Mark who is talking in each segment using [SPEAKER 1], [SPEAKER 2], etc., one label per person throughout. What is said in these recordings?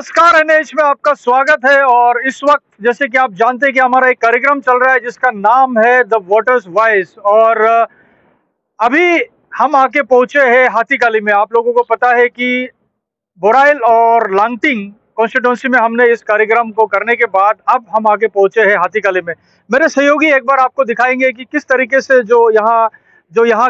[SPEAKER 1] नमस्कार, एनएच में आपका स्वागत है। और इस वक्त जैसे कि आप जानते हैं कि हमारा एक कार्यक्रम चल रहा है जिसका नाम है द वोटर्स वॉइस। और अभी हम आके पहुंचे हैं हाथीकाली में। आप लोगों को पता है कि बोराइल और लांगटिंग कॉन्स्टिट्यूंसी में हमने इस कार्यक्रम को करने के बाद अब हम आके पहुंचे हैं हाथीकाली में। मेरे सहयोगी एक बार आपको दिखाएंगे कि किस तरीके से जो यहाँ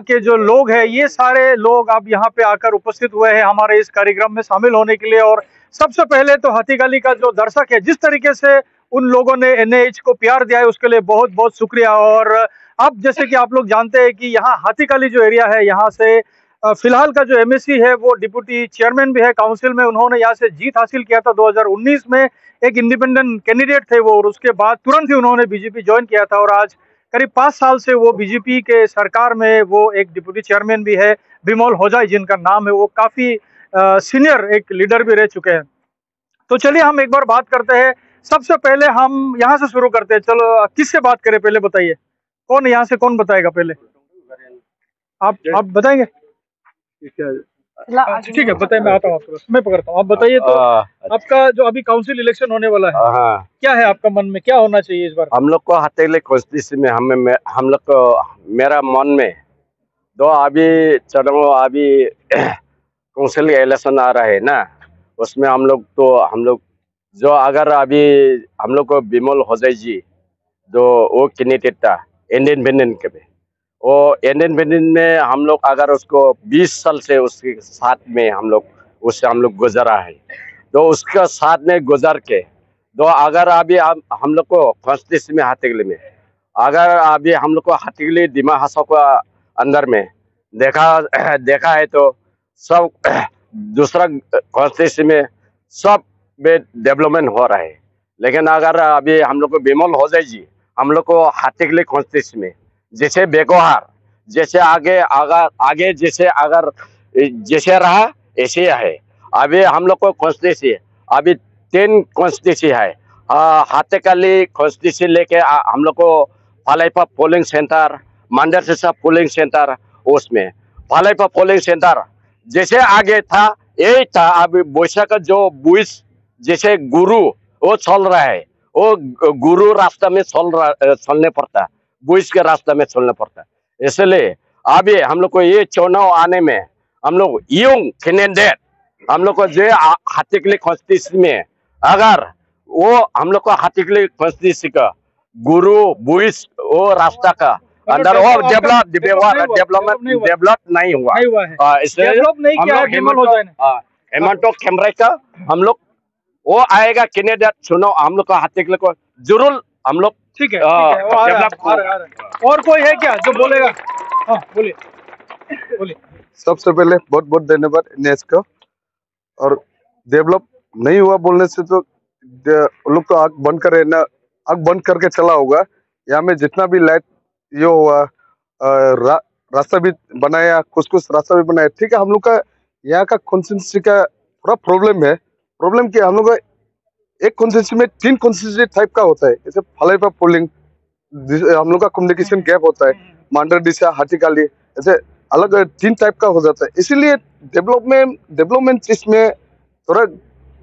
[SPEAKER 1] के जो लोग हैं, ये सारे लोग अब यहाँ पे आकर उपस्थित हुए हैं हमारे इस कार्यक्रम में शामिल होने के लिए। और सबसे पहले तो हाथीकाली का जो दर्शक है, जिस तरीके से उन लोगों ने एनएच को प्यार दिया है, उसके लिए बहुत बहुत शुक्रिया। और अब जैसे कि आप लोग जानते हैं कि यहाँ हाथीकाली जो एरिया है, यहाँ से फिलहाल का जो एमएससी है वो डिप्टी चेयरमैन भी है काउंसिल में। उन्होंने यहाँ से जीत हासिल किया था 2019 में। एक इंडिपेंडेंट कैंडिडेट थे वो, और उसके बाद तुरंत ही उन्होंने बीजेपी ज्वाइन किया था। और आज करीब 5 साल से वो बीजेपी के सरकार में वो एक डिप्टी चेयरमैन भी है, बिमोल होजाई जिनका नाम है। वो काफी सीनियर एक लीडर भी रह चुके हैं। तो चलिए हम एक बार बात करते हैं। सबसे पहले हम यहाँ से शुरू करते हैं। चलो, किससे बात करें पहले बताइए, कौन यहाँ से कौन बताएगा पहले? आप बताएंगे? ठीक है, बताइए, मैं आता हूँ आपके पास, मैं पकड़ता हूँ, आप बताइए। तो आपका जो अभी काउंसिल इलेक्शन होने वाला है, क्या है आपका मन में, क्या होना चाहिए इस बार?
[SPEAKER 2] हम लोग को हाथीकाली कॉन्स्टिट्यूंसी में हम लोग को मेरा मन में दो अभी चुनाव अभी काउंसिल इलेक्शन आ रहा है ना, उसमें हम लोग जो अगर अभी हम लोग को बिमोल होजाई जी जो वो कैंडिडेट था इंडिपेंडेंट के में, वो इंडिपेंडेंट में हम लोग अगर उसको 20 साल से उसके साथ में हम लोग गुजरा है, तो उसका साथ में गुजर के तो अगर अभी हम लोग को कॉन्स्टिट्यूंसी में हाथीकाली में अगर अभी हम लोग को हाथीकाली दिमा हासा को अंदर में देखा है तो सब दूसरा कॉन्स्टिट्यूंसी में सब में डेवलपमेंट हो रहा है। लेकिन अगर अभी हम लोग को बिमोल होजाई जी हम लोग को हाथीकाली कॉन्स्टिट्यूंसी में जैसे व्यवहार जैसे आगे जैसे रहा ऐसे है। अभी हम लोग को कॉन्स्टिट्यूंसी अभी 10 कॉन्स्टिट्यूंसी है। हाथीकाली कॉन्स्टिट्यूंसी लेके हम लोग को फालाइपा पोलिंग सेंटर, मंडर से पोलिंग सेंटर, उसमें फालाइपा पोलिंग सेंटर जैसे आगे था यही था। अभी बोईसा का जो बुइस जैसे गुरु वो चल रहा है, वो गुरु रास्ता में चलने पड़ता है, बुइस के रास्ता में चलना पड़ता है। इसलिए अभी हम लोग को ये चुनाव आने में हम लोग यंग कैंडिडेट हम लोग को जो हाथीकाली कॉन्स्टिट्यूंसी में अगर वो हम लोग को हाथीकाली कॉन्स्टिट्यूंसी का गुरु बुइस वो रास्ता का अंदर और डेवलप नहीं हुआ इसलिए हेमंतो खेमराई का हम लोग वो आएगा कैंडिडेट चुनाव हम लोग का हाथीकाली को जरूर हम लोग।
[SPEAKER 1] ठीक है, और कोई है क्या जो बोलेगा? हाँ, बोलिए।
[SPEAKER 3] सबसे पहले बहुत बहुत धन्यवाद एनएच का। और डेवलप नहीं हुआ बोलने से तो लोग तो आग बंद करे ना, आग बंद करके चला होगा। यहाँ में जितना भी लाइट ये हुआ रास्ता भी बनाया, कुछ रास्ता भी बनाया, ठीक है। हम लोग का यहाँ का कॉन्स्टिट्यूंसी का थोड़ा प्रॉब्लम है। प्रॉब्लम क्या, हम लोग का एक कॉन्स्टिट्यूंसी में 3 कॉन्स्टिट्यूंसी टाइप का होता है। जैसे फालाइपा पोलिंग हम लोग का कम्युनिकेशन गैप होता है, मांडर डिसा हाथीकाली ऐसे अलग 3 टाइप का हो जाता है। इसीलिए डेवलपमेंट इसमें थोड़ा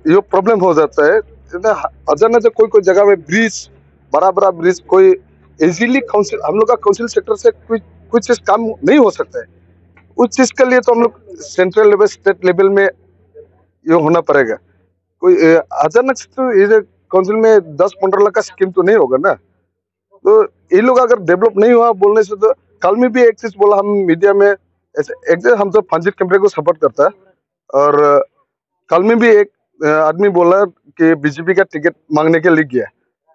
[SPEAKER 3] ये प्रॉब्लम हो जाता है। अचानक से कोई जगह में ब्रिज बड़ा ब्रिज कोई इजीली काउंसिल हम लोग का काउंसिल सेक्टर से कुछ चीज काम नहीं हो सकता है। उस चीज के लिए तो हम लोग सेंट्रल लेवल स्टेट लेवल में ये होना पड़ेगा। कोई अचानक से तो ये काउंसिल में 10-15 लाख का स्कीम तो नहीं होगा ना। तो ये लोग अगर डेवलप नहीं हुआ बोलने से तो कल में भी एक चीज बोला हम मीडिया में ऐसे हम तो फंजित कैमरे को सपोर्ट करता है। और कल में भी एक आदमी बोला कि बीजेपी का टिकट मांगने के लिए गया,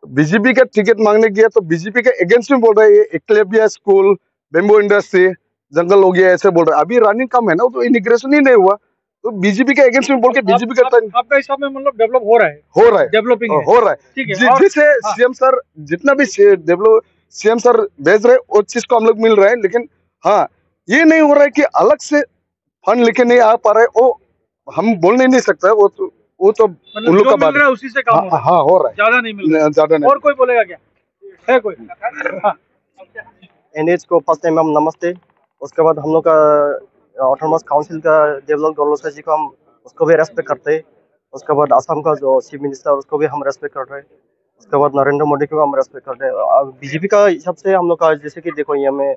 [SPEAKER 3] बीजेपी का टिकट मांगने गया तो बीजेपी के अगेंस्ट में बोल रहा है एकलव्य स्कूल, बेम्बो इंडस्ट्री, जंगल हो गया ऐसे बोल रहा है। अभी रनिंग कम है ना, तो इनिग्रेशन ही नहीं हुआ, तो बीजेपी के अगेंस्ट में बोल के बीजेपी करता है।
[SPEAKER 1] आपका हिसाब में मतलब डेवलप हो रहा है, डेवलपिंग
[SPEAKER 3] हो रहा है। जिसे सीएम सर जितना भी डेवलप सीएम सर भेज रहे वो चीज को हम लोग मिल रहे हैं। लेकिन हाँ, ये नहीं हो रहा है कि अलग से फंड लेके नहीं आ पा रहे, वो हम बोल नहीं सकता। वो तो उन लोग का बात है,
[SPEAKER 1] उसी से काम
[SPEAKER 3] हाँ हो रहा है,
[SPEAKER 1] ज्यादा नहीं मिल रहा, ज्यादा नहीं। और कोई बोलेगा क्या? है कोई?
[SPEAKER 4] एनएच को फर्स्ट टाइम हम नमस्ते। उसके बाद हम लोग का ऑटोनोमस काउंसिल का डेवलप डोलोसा जी को हम उसको भी रेस्पेक्ट करते हैं। उसके बाद असम का जो चीफ मिनिस्टर उसको भी हम रेस्पेक्ट कर रहे हैं। उसके बाद नरेंद्र मोदी को हम रेस्पेक्ट कर रहे हैं। बीजेपी का हिसाब से हम लोग का जैसे कि देखो यहाँ में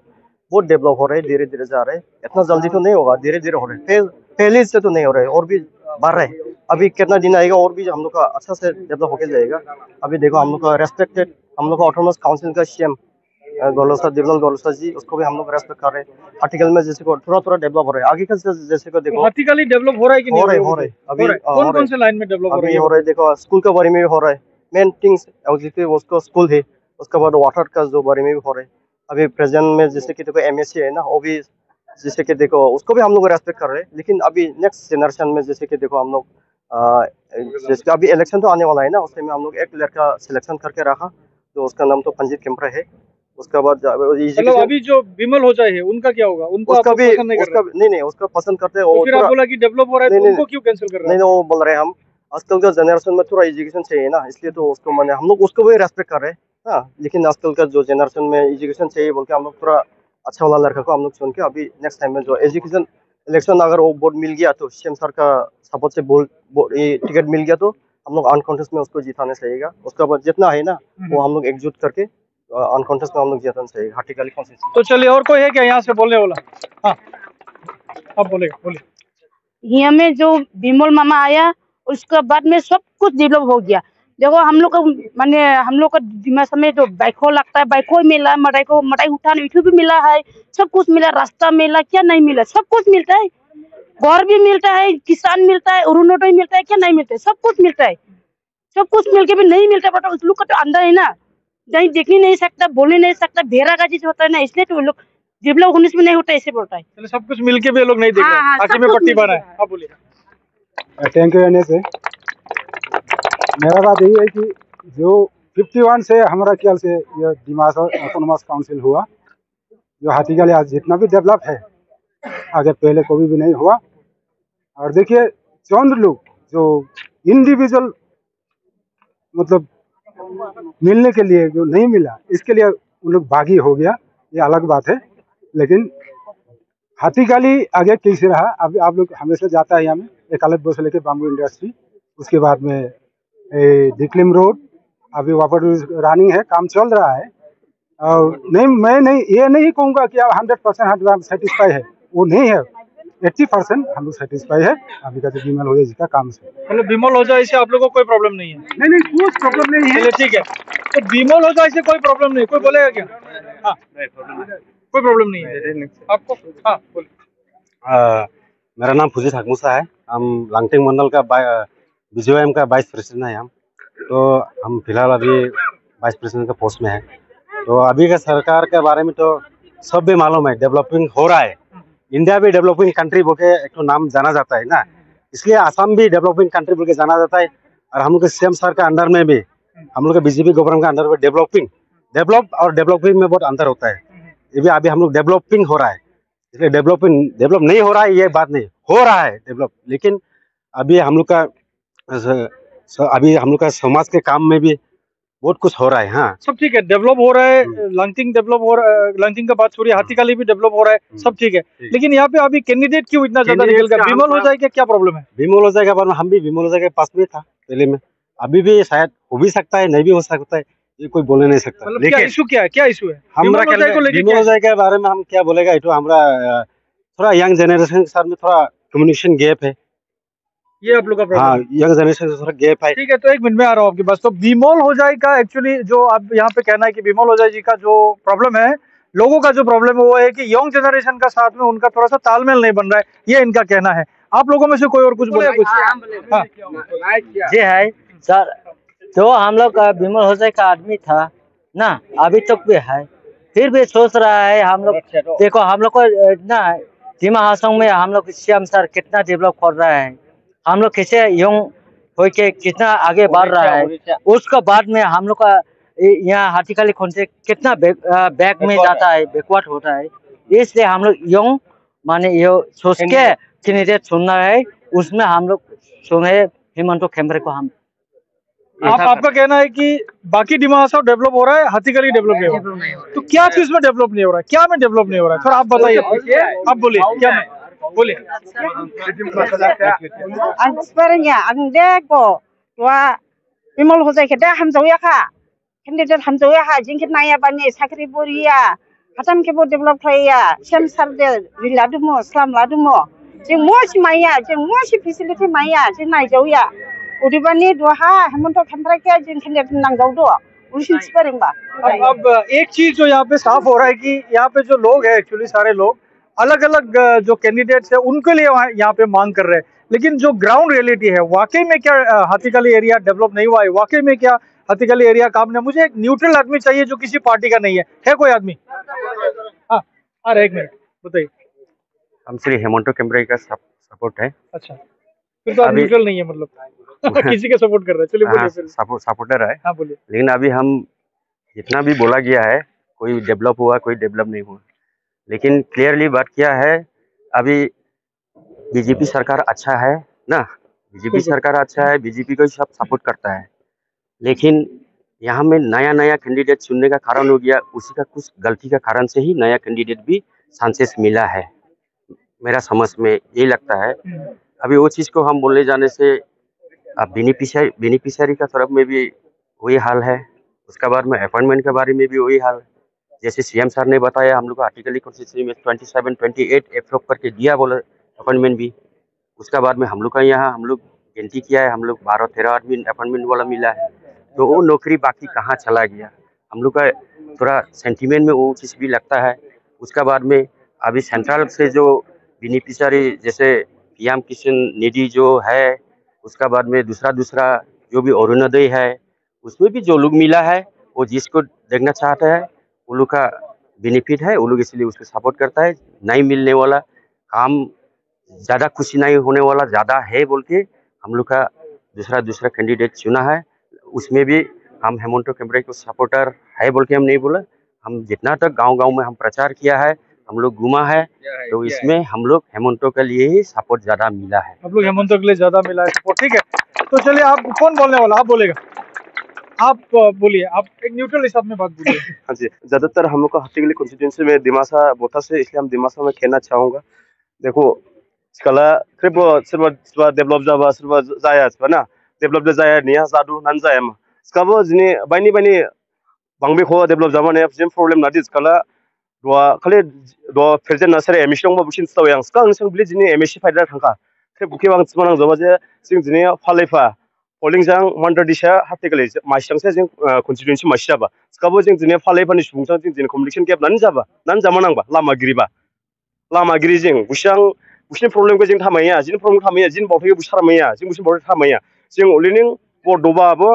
[SPEAKER 4] बहुत डेवलप हो रहे हैं, धीरे धीरे जा रहे हैं। इतना जल्दी तो नहीं होगा, धीरे धीरे हो रहे हैं। पहले से तो नहीं हो रहे, और भी बढ़ रहे हैं। अभी कितना दिन आएगा और भी हम लोग का अच्छा से डेवलप होके जाएगा। अभी देखो हम लोग का रेस्पेक्टेड, हम लोग का ऑटोनोमस काउंसिल का सीएम गौलसा देवलाल गौलसा जी, उसको भी हम लोग रेस्पेक्ट कर रहे हैं। आर्टिकल में जैसे को थोड़ा थोड़ा डेवलप हो रहा है। आगे का जैसे को देखो
[SPEAKER 1] हाथीकाली डेवलप हो रहा है कि नहीं
[SPEAKER 4] हो रहे अभी
[SPEAKER 1] कौन कौन से लाइन में डेवलप हो
[SPEAKER 4] अभी
[SPEAKER 1] रहा
[SPEAKER 4] हो रहा है। देखो स्कूल के बारे में भी हो रहा है। मेन थिंग्स उसको स्कूल है। उसके बाद वाटर का जो बारे में भी हो रहा है। अभी प्रेजेंट में जैसे कि देखो एमएससी है ना, वो भी जैसे कि देखो उसको भी हम लोग रेस्पेक्ट कर रहे हैं। लेकिन अभी नेक्स्ट जनरेशन में जैसे कि देखो हम लोग जैसे कि अभी इलेक्शन तो आने वाला है ना, उसमें हम लोग एक लड़का सिलेक्शन करके रखा, तो उसका नाम तो पंजीत कैंपरा है। उसके बाद
[SPEAKER 1] मतलब अभी जो बिमल हो जाए है उनका क्या होगा? उनको
[SPEAKER 4] उसका
[SPEAKER 1] आप
[SPEAKER 4] भी
[SPEAKER 1] पसंद नहीं कर रहे?
[SPEAKER 4] नहीं उसका पसंद करते हैं।
[SPEAKER 1] तो
[SPEAKER 4] वो
[SPEAKER 1] फिर आप बोला कि डेवलप हो रहा है, तो
[SPEAKER 4] नहीं,
[SPEAKER 1] उनको क्यों कैंसिल कर रहे
[SPEAKER 4] नहीं
[SPEAKER 1] हैं?
[SPEAKER 4] वो बोल रहे हैं हम आजकल का जनरेशन में थोड़ा एजुकेशन चाहिए ना, इसलिए तो उसको मैंने हम लोग उसको भी रेस्पेक्ट कर रहे हैं। हाँ, लेकिन आजकल का जो जनरेशन में एजुकेशन चाहिए बोल के हम लोग थोड़ा अच्छा वाला लड़का को हम लोग चुन के अभी नेक्स्ट टाइम में जो एजुकेशन इलेक्शन अगर वो बोर्ड मिल गया तो सीएम सर का सपोर्ट से ये टिकट मिल गया तो हम लोग अनकॉन्टेस्ट में उसको जिताने चाहिएगा। उसका बाद जितना है ना वो हम लोग एकजुट करके अनकॉन्टेस्ट में हम लोग जिताना चाहिए हाटीकाली कॉन्स्टिट्यूंसी।
[SPEAKER 1] तो चलिए, और कोई है क्या यहाँ से बोलने वाला? हाँ, आप बोलिए।
[SPEAKER 5] यहाँ में जो बिमल मामा आया उसके बाद में सब कुछ डेवलप हो गया। देखो हम लोग का माने हम लोग का दिमाग में जो बाइको लगता है, बाइको मिला, मटाई उठाने इठू भी मिला है, सब कुछ मिला, रास्ता मिला, क्या नहीं मिला, सब कुछ मिलता है। घर भी मिलता है, किसान मिलता है, अरुणोदय मिलता है, क्या नहीं मिलता है, सब कुछ मिलता है। सब कुछ मिलके भी नहीं मिलता, बट उस लोग का तो अंदर है ना, नहीं देख नहीं सकता, बोल नहीं सकता, भेड़ा का चीज होता है ना, इसलिए तो वो लोग डेवलप होने में नहीं होता, ऐसे बोलता है।
[SPEAKER 1] चलिए, सब कुछ मिलके भी ये लोग नहीं देख रहे, आखिर में पट्टी बना है। आप बोलिए।
[SPEAKER 6] थैंक यू एनए से। मेरा बात यही है कि जो 51 से हमारा ख्याल से ये दिमाग ऑटोनोमस काउंसिल हुआ, जो हाथीकाली आज जितना भी डेवलप है आगे पहले कभी भी नहीं हुआ। और देखिए चंद लोग जो इंडिविजुअल मतलब मिलने के लिए जो नहीं मिला, इसके लिए उन लोग भागी हो गया, ये अलग बात है। लेकिन हाथीकाली आगे कैसे रहा, अब आप लोग हमेशा जाता है यहाँ में एकालत बोस लेके बाम्बू इंडस्ट्री, उसके बाद में डिक्लिम रोड, अभी वापर रनिंग है, काम चल रहा है। और नहीं मैं नहीं ये नहीं कहूँगा कि आप 100% सेटिस्फाई है, वो नहीं है। 80% हम लोग सेटिस्फाई है अभी का जो बिमल हो जाए जिसका काम से।
[SPEAKER 1] मतलब बिमल हो जाए इससे आप लोगों को कोई प्रॉब्लम नहीं है?
[SPEAKER 6] नहीं कुछ प्रॉब्लम नहीं है।
[SPEAKER 1] चलिए ठीक है, तो बिमल हो जाए इससे कोई प्रॉब्लम नहीं, कोई बोलेगा क्या? हाँ, कोई प्रॉब्लम नहीं है आपको? हाँ बोलिए।
[SPEAKER 7] मेरा नाम फुजी ठाकमुसा है। हम लांगटिंग मंडल का बीजेएम का वाइस प्रेसिडेंट है हम। तो हम फिलहाल अभी वाइस प्रेसिडेंट का पोस्ट में है। तो अभी का सरकार के बारे में तो सब भी मालूम है, डेवलपिंग हो रहा है। इंडिया भी डेवलपिंग कंट्री बोल के एक तो नाम जाना जाता है ना, इसलिए आसाम भी डेवलपिंग कंट्री बोल के जाना जाता है। और हम लोग के सीएम सर का अंडर में भी, हम लोग के बीजेपी गवर्नमेंट का अंडर में डेवलप और डेवलपिंग में बहुत अंतर होता है। ये भी अभी हम लोग डेवलपिंग हो रहा है, इसलिए डेवलप नहीं हो रहा है ये बात नहीं, हो रहा है डेवलप। लेकिन अभी हम लोग का समाज के काम में भी बहुत कुछ हो रहा है। हाँ,
[SPEAKER 1] सब ठीक है, डेवलप हो रहा है, लांगटिंग डेवलप हो रहा है, लांगटिंग का बात छोड़िए, हाथीकाली भी डेवलप हो रहा है, सब ठीक है। लेकिन यहाँ पे अभी कैंडिडेट क्यों इतना ज्यादा निकल गया? बिमल हो जाएगा, क्या प्रॉब्लम है?
[SPEAKER 7] बिमल हो जाएगा, हम भी बिमल हो जाएगा पास में था पहले में, अभी भी शायद हो भी सकता है, नहीं भी हो सकता है, ये कोई बोलने नहीं सकता।
[SPEAKER 1] मतलब क्या इशू है?
[SPEAKER 7] हमारा बिमल हो जाएगा के बारे में हम क्या बोलेगा, ये तो हमारा थोड़ा यंग जनरेशन के साथ में थोड़ा कम्युनिकेशन गैप है,
[SPEAKER 1] ये आप लोग का प्रॉब्लम।
[SPEAKER 7] हाँ, यंग जनरेशन से थोड़ा गैप है।
[SPEAKER 1] ठीक है, तो एक मिनट में आ रहा हूँ आपके पास। तो बिमल हो जाए का एक्चुअली जो आप यहाँ पे कहना है कि बिमल हो जाए जी का जो प्रॉब्लम है, लोगों का जो प्रॉब्लम है वो है कि यंग जनरेशन का साथ में उनका थोड़ा सा तालमेल नहीं बन रहा है, ये इनका कहना है। आप लोगों में से कोई और कुछ बोले? कुछ हाँ
[SPEAKER 8] जी है सर, जो हम लोग बिमल हो जाए का आदमी था ना, अभी तक भी है, फिर भी सोच रहा है हम लोग। देखो हम लोग को ना दिमा हासोंग में हम लोग सीएम सर कितना डेवलप कर रहा है, हम लोग कैसे यंग हो के कितना आगे बढ़ रहा है। उसके बाद में हम लोग का यहाँ हाथीकाली खोंसे कितना बैक में जाता है, बैकवर्ड होता है। इसलिए हम लोग यंग माने ये सोच के कैंडिडेट चुनना है, उसमें हम लोग चुने हेमंत खेम्ब्रे को। हम
[SPEAKER 1] आपका कहना है कि बाकी डिमा हासाओ डेवलप हो रहा है, हाथीकाली डेवलप नहीं हो रहा है, तो क्या चीज में डेवलप नहीं हो रहा है? क्या में डेवलप नहीं हो रहा है? थोड़ा आप बताइए, आप बोलिए क्या में? बोलिए।
[SPEAKER 9] ang sebenarnya ang deko tua Bimal Hosai kita hamzauya ka candidate hamzauya ka jingkit naya bani sakri boria hatam ke bo develop thaya sem sarde riladumo slam ladumo jing mosi maya jing mosi facility maya jing nai jauya udibani doha hemonto khamprake jing candidate nanggau do उसी spurring बा।
[SPEAKER 1] अब एक चीज जो यहाँ पे साफ हो रहा है कि यहाँ पे जो लोग हैं एक्चुअली सारे लोग अलग अलग जो कैंडिडेट्स है उनके लिए यहाँ पे मांग कर रहे हैं, लेकिन जो ग्राउंड रियलिटी है वाकई में क्या हाथीगली एरिया डेवलप नहीं हुआ है, वाकई में क्या हाथीगली एरिया काम नहीं। मुझे एक न्यूट्रल आदमी चाहिए जो किसी पार्टी का नहीं है कोई आदमी? हाँ अरे एक मिनट बताइए।
[SPEAKER 10] हम श्री हेमंतो कैमरे का सपोर्ट है।
[SPEAKER 1] अच्छा फिर तो न्यूट्रल नहीं है मतलब किसी के सपोर्ट कर रहे हैं। चलिए बोलिए फिर।
[SPEAKER 10] सपोर्टर है।
[SPEAKER 1] हाँ बोलिए।
[SPEAKER 10] लेकिन अभी हम जितना भी बोला गया है कोई डेवलप हुआ कोई डेवलप नहीं हुआ, लेकिन क्लियरली बात किया है अभी बीजेपी सरकार अच्छा है ना, बीजेपी सरकार अच्छा है, बीजेपी को सब सपोर्ट करता है, लेकिन यहाँ में नया नया कैंडिडेट चुनने का कारण हो गया, उसी का कुछ गलती का कारण से ही नया कैंडिडेट भी चांसेस मिला है, मेरा समझ में यही लगता है। अभी वो चीज़ को हम बोलने जाने से अब बेनिफिशियरी का तरफ में भी वही हाल है, उसका बाद में अपॉइंटमेंट के बारे में भी वही हाल। जैसे सीएम सर ने बताया हम लोग को आर्टिकली कॉन्स्टिट्यूंसी में 27-28 अप्रूव करके दिया बोला अपॉइंटमेंट भी, उसका बाद में हम लोग का यहाँ हम लोग गिनती किया है, हम लोग 12-13 आदमी अपॉइंटमेंट वाला मिला है, तो वो नौकरी बाकी कहाँ चला गया, हम लोग का थोड़ा सेंटीमेंट में वो चीज़ भी लगता है। उसका बाद में अभी सेंट्रल से जो बेनिफिशियरी जैसे पीएम किसान निधि जो है, उसका बाद में दूसरा जो भी अरुणोदय है उसमें भी जो लोग मिला है वो जिसको देखना चाहता है वो लोग का बेनिफिट है, वो लोग इसलिए उसको सपोर्ट करता है। नहीं मिलने वाला काम ज़्यादा खुशी नहीं होने वाला ज़्यादा है बोल के हम लोग का दूसरा कैंडिडेट चुना है, उसमें भी हम हेमंतो कैमरे को सपोर्टर है बोल के हम नहीं बोला, हम जितना तक गांव में हम प्रचार किया है हम लोग घूमा है, तो इसमें हम लोग हेमंतो के लिए ही सपोर्ट ज़्यादा मिला है,
[SPEAKER 1] हम लोग हेमंतो के लिए ज़्यादा मिला है सपोर्ट। ठीक है, तो चलिए आप कौन बोलने वाला, आप बोलेगा, आप बोलिए, आप एक न्यूट्रल हिसाब में बात बोलिए।
[SPEAKER 11] हाँ जी, ज़्यादातर हम लोग का हाथीगली कॉन्स्टिट्यूंसी में दिमासा बोता से, इसलिए हम दिमासा में कहना चाहूँगा। देखो स्कला सोरबा डेभलप जाबा सोरबा जाया ना, डेभलप जाया निया जादू नान जाया मा स्काबो जिनि बायनि बांबे खो डेभलप जाबा ने जेम प्रॉब्लेम नादि स्कला दवा खाली दवा फेरजेन ना सरे एमिशन बा बुसिन स्टाव yang स्का नों बिले जिनि एमएससी फाइडर थांखा खे बुके बां स्मानां जाबा जे जों जिनि फालायफा पोलिंग जां मान्डर दिशा हाथीगली माइसांसे जों कॉन्स्टिट्यूंसी माइसाबा स्काबो जों जिनि फालायफानि सुबुंसां जों जिनि कम्युनिकेशन गेप नान जाबा नान जामा नांबा लामागिरि जों बुसिनि प्रॉब्लेम को जों थामाया जिनि प्रॉब्लेम थामाया जिनि बावथाय बुसारमाया जों बुसिनि बावथाय थामाया जों ओलिनिं बडोबाबो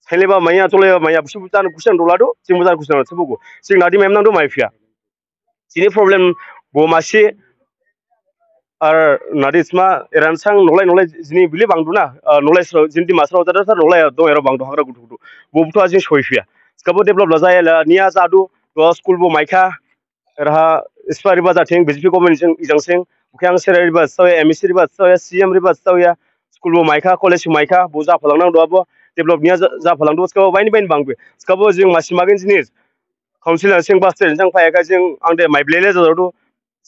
[SPEAKER 11] साइलेबा माया चलेबा माया बुसि बुजान कुशन दलादो जों बुजान कुशन सबगो जों नादि मेम नांदो माइफिया जिनि प्रॉब्लेम गोमासि आर नादिसमा एरानसां नलाय जिनि बिले बांदुना नलाय जिनि दिमासराव जादार नलाय दं एरो बांदु हाग्रा गुटुगुटु बोबुथआ जों सयफिया स्काबो डेभलप जायाला निया जादु तो स्कूल बो माइखा रहा इस्पारि बाजाथिं बीजेपी गवर्नमेंट जों इजांसिं बुखां सेरारि बा सय एमएससी बा सय सीएम रि बा सय स्कूल बो माइखा कॉलेज माइखा बो जाफलांनां दआबो डेभलप निया जाफलांदो स्काबो बायनि बांबो स्काबो जों मासिमागन जिनिस काउन्सिलर सिं बास्टेन जों फायाखा जों आंदे माइब्लेले जादो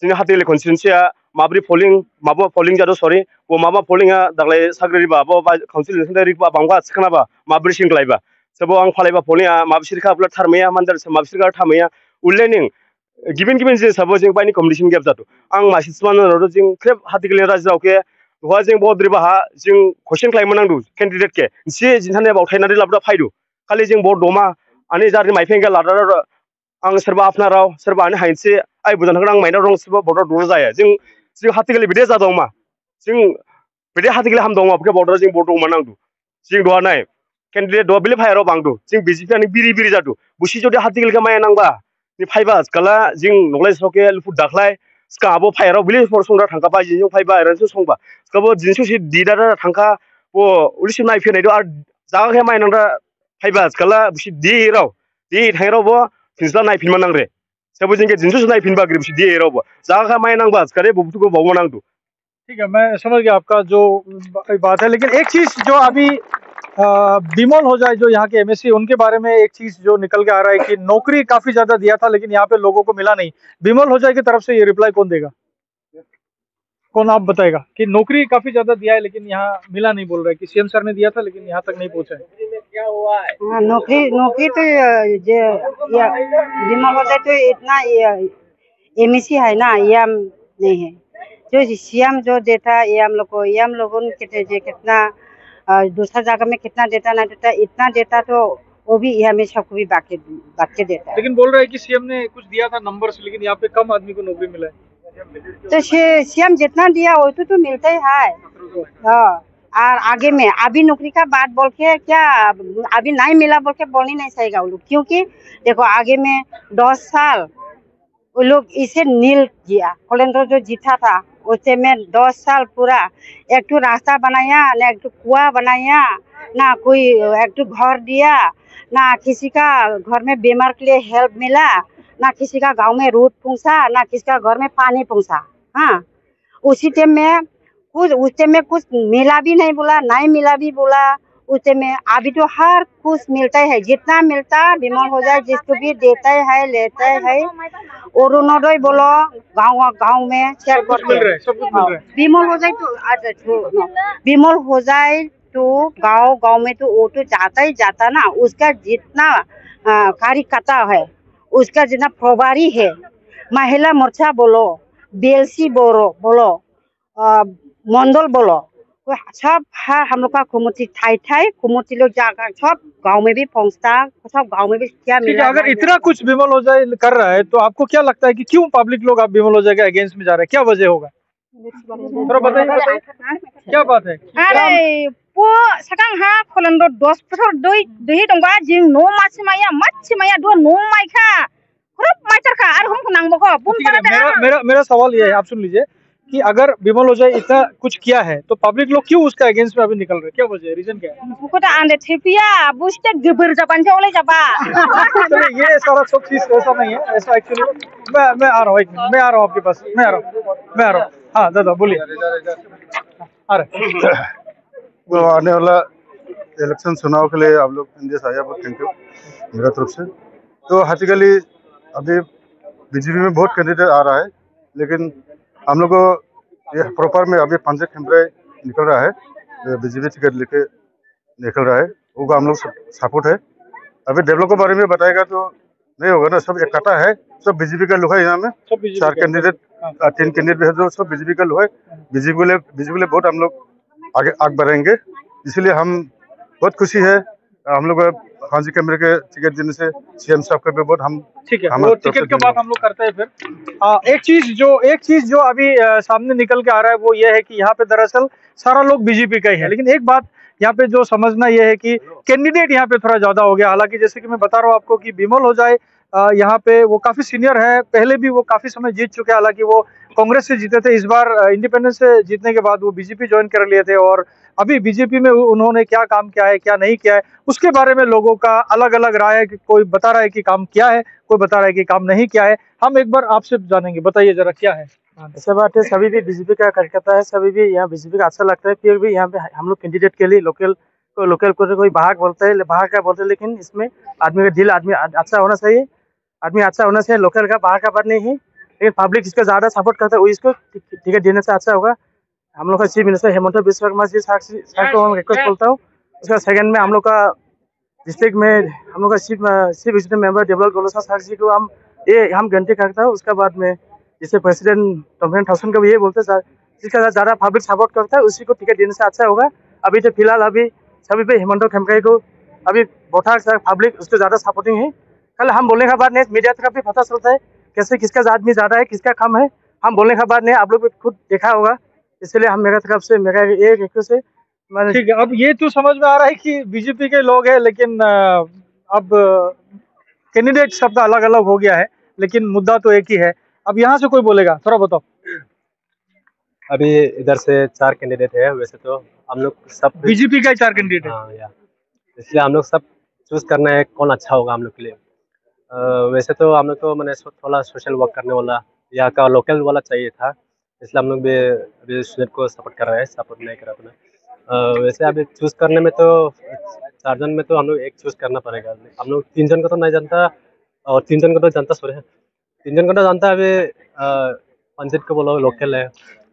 [SPEAKER 11] जोंनि हाथीगली कॉन्स्टिट्यूंसीया माब्रै पोलिंग जादो सॉरी वो माबा पोलिंगा दागलाय साग्रिरि बा काउन्सिलर सिंदारि बा बांबा सिखनाबा माब्रै सिंगलायबा सबो आं फालायबा पोलिंगा माबसिरखा ब्ला थारमैया मानदार माबसिरखा थामैया उल्लेनिं गिबिन जे सबो जों बायनि कम्युनिकेशन गेप जादो आं मासिसमान रदो जों क्रेब हाथीगली राजावके दुहा जों बद्रि बाहा जों क्वेश्चन क्लाइम नांदो कैंडिडेट के से जिनथाने बावथायनारि लाबदा फायदो खालि जों बड दमा आनि जारनि माइफेंगा लादार आं सोरबा आपनाराव सोरबा आनि हाइनसे आइ बुजानखौ आं माइनाव रं सोरबा बडर दर जाया जों हाथीगली बिदे जादों मा जों बिदे हाथीगली हाम दं आपके बडर जों बड दमा नांदो जों दवा नाय कैंडिडेट दवा बिले फायराव बांदो जों बीजेपी आनि बिरि जादो बुसि जदि हाथीगली का माया नांबा नि फाइबा कला जों नगलाय सके लुफु दाखलाय स्काबो फायराव बिले फरसंदा थांखा बा जिजों फाइबा एरनसो संबा स्काबो जिनसो दिदारा थांखा ओ उलिसि नाय फेनायदो आर जागा माय नांदा फाइबा कला बुसि दिराव दि थायरावबो फिनस्ला नाय फिनमा नांरे सबो जों के जिनसो नाय फिनबा ग्रि बुसि दिरावबो जागा माय नांबा स्कारे बबुतुको बावमा नांदो।
[SPEAKER 1] ठीक है, मैं समझ गया आपका जो बात है, लेकिन एक चीज जो अभी बिमोल हो जाए जो यहाँ के एमएससी उनके बारे में एक चीज जो निकल के आ रहा है कि नौकरी काफी ज्यादा दिया था लेकिन यहाँ पे लोगों को मिला नहीं। बिमोल हो जाए की तरफ से ये रिप्लाई कौन देगा? कौन आप बताएगा कि नौकरी काफी ज्यादा दिया है लेकिन यहाँ मिला नहीं, बोल रहा है कि सीएम सर ने दिया था लेकिन यहाँ तक नहीं पहुंचा है।
[SPEAKER 9] हाँ, नौकरी नौकरी तो बीमा हो जाए तो इतना एमएससी है ना, ये हम नहीं है। जो सीएम जो देता है ये हम लोग को, ये हम लोगों ने कितना दूसरा जगह में कितना देता ना देता, इतना देता तो वो भी हमें सबको भी बांट के देता है।
[SPEAKER 1] लेकिन बोल रहा है कि सीएम ने कुछ दिया था नंबर्स, लेकिन यहाँ पे कम आदमी को नौकरी मिला है।
[SPEAKER 9] तो सीएम जितना दिया वो तो मिलता ही है। हाँ, और आगे में अभी नौकरी का बात बोल के क्या अभी नहीं मिला बोल के बोलनी नहीं सहेगा वो लोग, क्योंकि देखो आगे में 10 साल वो लोग इसे नील किया। कोलेंद्र जो जीता था उससे में 10 साल पूरा एक तो रास्ता बनाया, ना एक तो कुआं बनाया, ना कोई एक तो घर दिया, ना किसी का घर में बीमार के लिए हेल्प मिला, ना किसी का गांव में रोड पहुंचा, ना किसी का घर में पानी पहुंचा। हाँ, उसी टाइम में कुछ मिला भी नहीं बोला, नहीं मिला भी बोला उस टाइम में। अभी तो हर कुछ मिलता है, जितना मिलता बीमार हो जाए जिसको भी देता है लेता है। और अरुणोदय बोलो गांव में शेयर बीमार हो जाए तो बीमार हो जाए तो गांव में तो वो तो जाता ही जाता ना। उसका जितना कार्यकर्ता है, उसका जितना प्रभारी है, महिला मोर्चा बोलो, बीएलसी बोलो, मंडल बोलो, सब हम लोग का कुमुटी ठाई कुमुटी लोग जाकर सब गांव में भी पहुंचता, सब गांव में भी क्या मिला।
[SPEAKER 1] अगर इतना कुछ विमल हो जाए कर रहा है तो आपको क्या लगता है कि क्यों पब्लिक लोग आप विमल हो जाएगा अगेंस्ट में जा रहे हैं, क्या वजह होगा? थोड़ा बताइए क्या बात है?
[SPEAKER 5] अरे वो सकंग हा खोलंदो 10 बছর दही दंगा जिं नो माछिमाया दो नो माइखा खूब माइटर का और हमको नांगबो को बुन
[SPEAKER 1] मेरा मेरा सवाल ये है, आप सुन लीजिए कि अगर विमल हो जाए इतना कुछ किया है तो पब्लिक लोग क्यों उसका अगेंस्ट में अभी निकल रहे, क्या वजह है, रीजन क्या है?
[SPEAKER 5] बुको तो आंदे थिपिया बुस्ते गबर जापान से ओले जाबा।
[SPEAKER 1] ये सारा सब चीज ऐसा नहीं है, ऐसा एक्चुअली मैं आ रहा हूँ, एक मिनट मैं आ रहा हूँ आपके पास, मैं आ रहा हूँ। हाँ दादा बोलिए। आ रहे
[SPEAKER 3] तो आने वाला इलेक्शन चुनाव के लिए आप लोग इंडिया से आया, बहुत थैंक यू मेरा तरफ से। तो हाथीगली अभी बीजेपी में बहुत कैंडिडेट आ रहा है, लेकिन हम लोग को ये प्रॉपर में अभी पंजे खेमरे निकल रहा है, बीजेपी टिकट लेके निकल रहा है, वो हम लोग सपोर्ट है। अभी डेवलप के बारे में बताएगा तो नहीं होगा ना, सब इकट्ठा है, सब बीजेपी का लोग है यहाँ में, 4 कैंडिडेट 3 कैंडिडेट है जो सब बीजेपी का लोग है। बीजेपी के लिए बहुत हम लोग आगे बढ़ेंगे, इसलिए हम बहुत खुशी है। हम लोग हाजी कैमरे के टिकट देने से सीएम साहब का भी बहुत हम
[SPEAKER 1] ठीक है, वो टिकट के बाद हम लोग करते हैं फिर। एक चीज जो अभी सामने निकल के आ रहा है वो ये है कि यहाँ पे दरअसल सारा लोग बीजेपी का ही है, लेकिन एक बात यहाँ पे जो समझना ये है कि कैंडिडेट यहाँ पे थोड़ा ज्यादा हो गया। हालांकि जैसे कि मैं बता रहा हूँ आपको कि बिमल हो जाए यहाँ पे वो काफी सीनियर है, पहले भी वो काफी समय जीत चुके हैं। हालांकि वो कांग्रेस से जीते थे, इस बार इंडिपेंडेंस से जीतने के बाद वो बीजेपी ज्वाइन कर लिए थे और अभी बीजेपी में उन्होंने क्या काम किया है क्या नहीं किया है उसके बारे में लोगों का अलग अलग राय है कि कोई बता रहा है कि काम किया है, कोई बता रहा है कि काम नहीं किया है। हम एक बार आपसे जानेंगे, बताइए जरा क्या है।
[SPEAKER 12] ऐसा बात है, सभी भी बीजेपी का कार्यकर्ता है, सभी भी यहाँ बीजेपी का अच्छा लगता है। फिर भी यहाँ पे हम लोग कैंडिडेट के लिए लोकल को कोई बाहर बोलते हैं, बाहर का बोलते हैं, लेकिन इसमें आदमी का दिल आदमी अच्छा होना चाहिए, आदमी अच्छा होना चाहिए। लोकल का बाहर का बात नहीं है, लेकिन पब्लिक इसको ज्यादा सपोर्ट करता है, वो इसको टिकट देने से अच्छा होगा। हम लोग का chief minister Hemant Biswa Sharma ji sir को रिक्वेस्ट बोलता हूँ। उसका सेकंड में हम लोग का डिस्ट्रिक्ट में हम लोग का chief executive member Devlal Golosa sir ji को हम घंटे करता हूँ। उसके बाद में जिससे प्रेसिडेंट टॉमसन थाउसन को भी ये बोलते सर, जिसका ज्यादा पब्लिक सपोर्ट करता है उसी को टिकट देने से अच्छा होगा। अभी तो फिलहाल अभी सभी पे हेमंत खेमकाई को अभी बोठा पब्लिक उसको ज्यादा सपोर्टिंग है। कल हम बोलने का बाद नहीं, मीडिया तक भी पता चलता है कैसे किसका आदमी ज्यादा है किसका कम है। हम बोलने का बाद नहीं, आप लोग खुद देखा होगा, इसलिए हम मेरा तरफ से मेरा एक रिक्वेस्ट है।
[SPEAKER 1] ठीक है, अब ये तो समझ में आ रहा है कि बीजेपी के लोग हैं, लेकिन अब कैंडिडेट सबका अलग अलग हो गया है, लेकिन मुद्दा तो एक ही है। अब यहाँ से कोई बोलेगा, थोड़ा बताओ।
[SPEAKER 13] अभी इधर से 4 कैंडिडेट है, वैसे तो हम लोग सब
[SPEAKER 1] बीजेपी का 4 कैंडिडेट है।
[SPEAKER 13] हाँ, इसलिए हम लोग सब चूज करना है कौन अच्छा होगा हम लोग के लिए। वैसे तो हम लोग को मैंने थोड़ा सोशल वर्क करने वाला यहाँ का लोकल वाला चाहिए था, इसलिए हम लोग भी अभी स्टूडेंट को सपोर्ट कर रहे हैं, सपोर्ट नहीं कर अपना। वैसे अभी चूज करने में तो 4 जन में तो हम लोग एक चूज करना पड़ेगा। हम लोग 3 जन को तो नहीं जानता और 3 जन को तो जानता, 3 जन को तो जानता। अभी पंचायत को बोलो लोकल है,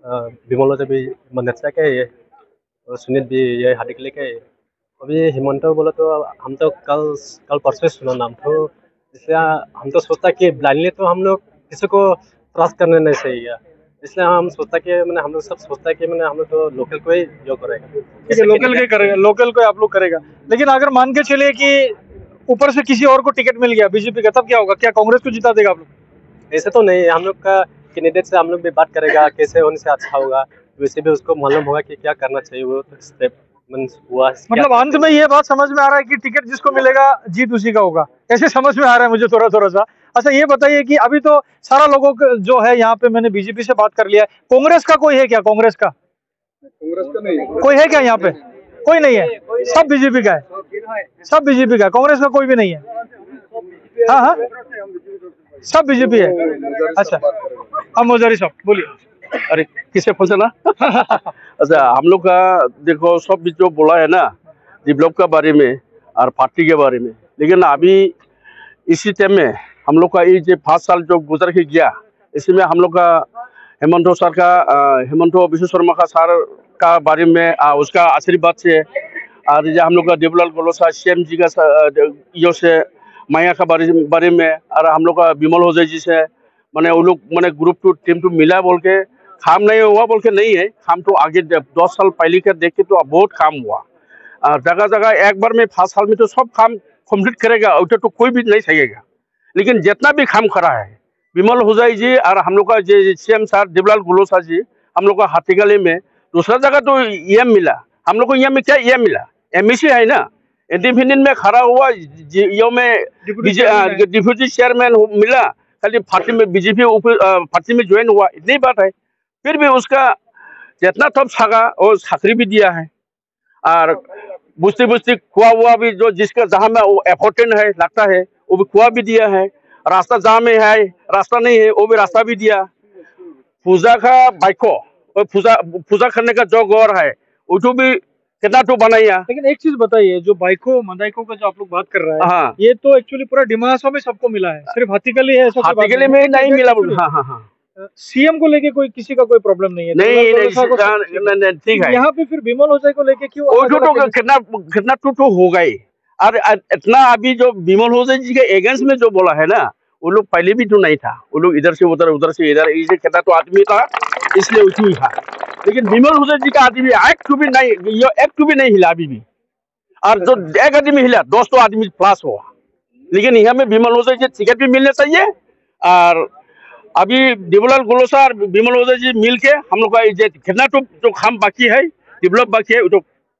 [SPEAKER 13] बिमल भी मनसा के ये और सुनील भी ये हार्दिक के अभी हेमंत बोले तो हम तो कल परसों सुना नाम तो इसलिए हम तो सोचता कि ब्लाइंडली तो हम लोग किसी को ट्रस्ट करने नहीं चाहिए, इसलिए हम सोचता कि मैंने हम लोग सब सोचता कि मैंने हम लोग तो लोकल को ही जो करेगा,
[SPEAKER 1] ठीक है, लोकल के करेगा, लोकल को आप लोग करेगा। लेकिन अगर मान के चलिए कि ऊपर से किसी और को टिकट मिल गया बीजेपी का, तब क्या होगा? क्या कांग्रेस को जिता देगा आप लोग?
[SPEAKER 13] ऐसे तो नहीं, हम लोग का कैंडिडेट से हम लोग भी बात करेगा कैसे होने से अच्छा होगा, वैसे भी उसको मालूम होगा कि क्या करना चाहिए, वो तो स्टेप हुआ।
[SPEAKER 1] मतलब अंत में ये बात समझ में आ रहा है कि टिकट जिसको मिलेगा जीत उसी का होगा, ऐसे समझ में आ रहा है मुझे थोड़ा सा। अच्छा ये बताइए कि अभी तो सारा लोगों का जो है यहाँ पे, मैंने बीजेपी से बात कर लिया है, कांग्रेस का कोई है क्या? कांग्रेस का कोई है क्या यहाँ पे? कोई नहीं है, सब बीजेपी का है, सब बीजेपी का, कांग्रेस का कोई भी नहीं है। हाँ हाँ, सब बीजेपी है। अच्छा, अब मोजारी साहब बोलिए।
[SPEAKER 14] अरे किसे फंसना अच्छा, हम लोग का देखो सब भी जो बोला है ना डेवलप का बारे में और पार्टी के बारे में, लेकिन अभी इसी टाइम में हम लोग का ये जो 5 साल जो गुजर के गया, इसमें हम लोग का हेमंत सर का हेमंत विश्व शर्मा का सर का बारे में उसका आशीर्वाद से, और जो हम लोग का देवलाल गोलोसा CM जी का यो से माया का बारे में, और हम लोग का विमल होजय जी से, मैंने वो लोग मैंने ग्रुप टू टीम टू मिला बोल के काम नहीं हुआ बोल के नहीं है, काम तो आगे 10 साल पहले के देख के तो बहुत काम हुआ। जगह जगह एक बार में 5 साल में तो सब काम कंप्लीट करेगा, उसे तो कोई भी नहीं सकेगा। लेकिन जितना भी काम करा है विमल होजय जी और हम लोग का CM सर देवलाल गोलोसा जी, हम लोग का हाथीगली में दूसरा जगह तो ये मिला, हम लोग को यहाँ में क्या ये मिला, MEC है ना, इंडिपेंडेंट में खड़ा हुआ यो में डिप्यूटी चेयरमैन मिला, खाली पार्टी में बीजेपी पार्टी में ज्वाइन हुआ, इतनी बात है। फिर भी उसका जितना तब सका और साकरी भी दिया है, और बुझती बुझती खुआ हुआ भी जो जिसका जहाँ में वो इम्पोर्टेंट है लगता है वो भी खुआ भी दिया है, रास्ता जहाँ में है रास्ता नहीं है वो भी रास्ता भी दिया, पूजा का बाइको और पूजा करने का जो गौर है वो भी कितना तो बनाया।
[SPEAKER 1] लेकिन एक चीज बताइए, जो बाइको मदाइको का जो आप लोग बात कर रहे हैं,
[SPEAKER 14] हाँ,
[SPEAKER 1] ये तो एक्चुअली पूरा डिमासा में सबको मिला है, सिर्फ हाथीगली है?
[SPEAKER 14] हाथीगली में नहीं मिला। हाँ,
[SPEAKER 1] CM को लेके कोई किसी का कोई प्रॉब्लम नहीं है?
[SPEAKER 14] नहीं, ठीक है।
[SPEAKER 1] यहाँ पे फिर विमल होजय को लेके क्यों
[SPEAKER 14] कितना टूटू हो गई, और इतना अभी जो विमल होजय जी के अगेंस्ट में जो बोला है ना, वो लोग पहले भी तो नहीं था, वो लोग इधर से उधर उधर से इधर, ये कितना तो आदमी था इसलिए उसमें था। लेकिन विमल होजय जी का आदमी एक टू भी नहीं हिला अभी भी, और जो एक आदमी हिला 200 आदमी प्लस हुआ। लेकिन यहाँ में विमल होजय जी टिकट भी मिलना चाहिए, और अभी देवलाल गोलोसा और विमल होजय जी मिल के हम लोग का कितना तो जो काम बाकी है, डेवलप बाकी है, तो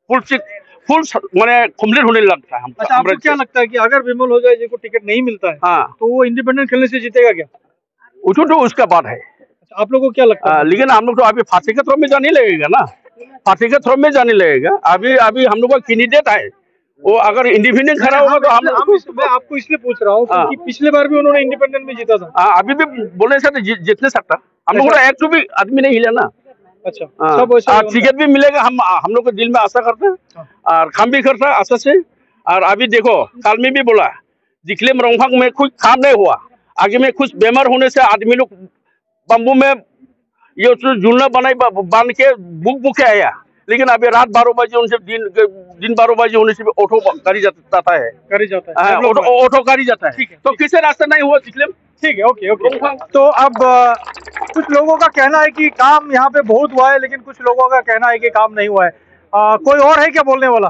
[SPEAKER 14] फुल मैंने कंप्लीट होने लगता है।
[SPEAKER 1] अच्छा, आपको क्या लगता है कि अगर विमल होजय जी को टिकट नहीं मिलता है,
[SPEAKER 14] हाँ,
[SPEAKER 1] तो वो इंडिपेंडेंट खेलने से जीतेगा क्या?
[SPEAKER 14] तो उसका बात है।
[SPEAKER 1] अच्छा, आप लोगों को क्या लगता है?
[SPEAKER 14] लेकिन हम लोग तो अभी फांसी के थ्रो में जाने लगेगा ना, फांसी के थ्रो में जाने लगेगा। अभी हम लोग का कैंडिडेट है, वो अगर इंडिपेंडेंट खड़ा होगा तो
[SPEAKER 1] मैं आपको इसलिए पूछ रहा हूँ क्योंकि पिछले बार भी उन्होंने इंडिपेंडेंट में जीता था।
[SPEAKER 14] अभी भी बोलने से जीत नहीं सकता, हम लोग एक तो भी आदमी नहीं हिला ना।
[SPEAKER 1] अच्छा,
[SPEAKER 14] टिकट भी मिलेगा, हम लोग के दिल में आशा करते हैं और काम भी करता है आशा से। और अभी देखो काल में भी बोला जिखले रोंगफांग में कुछ काम नहीं हुआ, आगे में कुछ बीमार होने से आदमी लोग बम्बू में ये झूलना बांध के बुक के आया, लेकिन अभी रात 12 बजे उनसे दिन 12 बजे होने से भी ऑटो गाड़ी जाता है, ऑटो गाड़ी जाता है, तो किसी रास्ते नहीं हुआ जिखले।
[SPEAKER 1] ठीक है, ओके। तो अब कुछ लोगों का कहना है कि काम यहाँ पे बहुत हुआ है, लेकिन कुछ लोगों का कहना है कि काम नहीं हुआ है। कोई और है क्या बोलने वाला?